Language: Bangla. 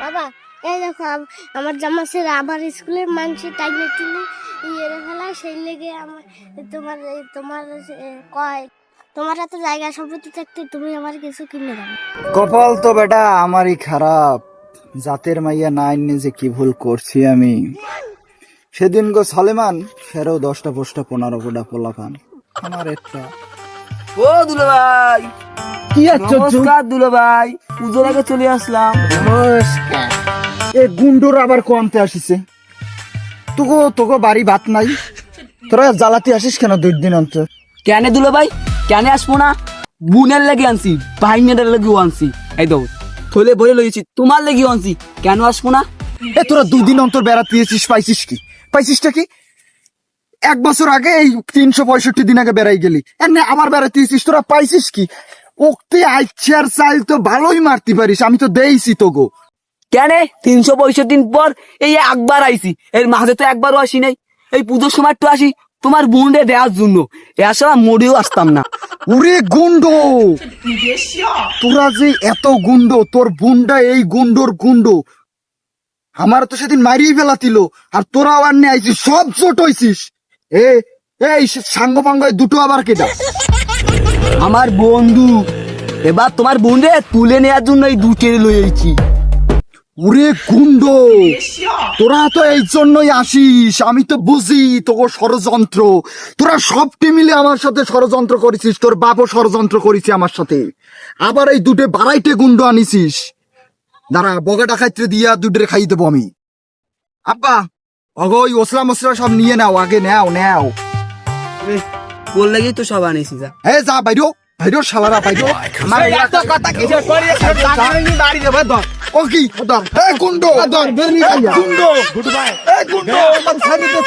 বাবা এই দেখো আমার জামা ছেড়ে আবার স্কুলের মানুষের টাইমে টুলে ইয়ে ফেলা সেই লেগে আমার তোমার তোমার কয় তোমার এত জায়গা সম্পত্তি থাকতে তুমি আমার কিছু কিনে দাও। কপাল তো বেটা আমারই খারাপ, জাতের মাইয়া নাইন যে কি ভুল করছি আমি। সেদিন গো সলেমান ফেরো 10টা 15টা 15টা পোলা পান আমার একটা। ও দুলো ভাই, কি আছো নমস্কার দুলো ভাই, পুজোর আগে চলে আসলাম। নমস্কার। এ গুন্ডোর আবার কোয়ান্তে আসিছে, তোকে তোকে বাড়ি ভাত নাই, তোরা জ্বালাতে আসিস কেন 2 দিন অন্তর? কেন দুলো ভাই, কেন আসবো না? বুনের লেগে আনছি, ভাইনের লেগেও আনছি। এই দাও থলে বলে লইছি, তোমার লেগেও আনছি, কেন আসবো না? এ তোরা 2 দিন অন্তর বেড়াতে এসিস, পাইছিস কি? পাইছিসটা কি? 1 বছর আগে এই 365 দিন আগে বেড়াই গেলি, এনে আবার বেড়াতে এসিস, তোরা পাইছিস কি? ওকে আইচার চাইল তো ভালোই মারতে পারিস, আমি তো দেইছি তো গো। কেন 365 দিন পর এই একবার আইছি, এর মাঝে তো একবারও আসি নাই। এই পুজোর সময় তো আসি তোমার বোনরে দেওয়ার জন্য, এর সময় মরেও আসতাম না। ওরে গুন্ড, তোরা যে এত গুন্ড, তোর বুন্ডা এই গুন্ডর গুন্ড, আমার তো সেদিন মারিয়ে ফেলাতিল, আর তোরা আবার নিয়ে আইছিস, সব চোট হইছিস। এই সাঙ্গ পাঙ্গ দুটো আবার কেটা? আমার বন্ধু, এবার তোমার বোনরে তুলে নেওয়ার জন্য এই দুটের লইছি। ওরে গুন্ড, তোরা তো এই জন্যই আসিস, আমি তো বুঝি তোকে ষড়যন্ত্র, তোরা সবটি মিলে আমার সাথে ষড়যন্ত্র করেছিস, তোর বাপও ষড়যন্ত্র করেছে আমার সাথে, আবার এই দুটে বাড়াইটে গুন্ড আনিছিস। দাঁড়া, বগা ডাকাইতে দিয়া দুটে খাই দেবো আমি। আব্বা ওই ওসলা মশলা সব নিয়ে নাও, আগে নাও। বল লাগেই তো সব আনিছি। যা হে যা বাইরো, বাইরো শালারা বাইরো। আমার এত কথা কিছু করি বাড়ি দেব ধর। ও কি ধর? এ গুন্ড ধর, বের নি গুন্ড। Good bye. এ গুন্ড, আমার সামনে তো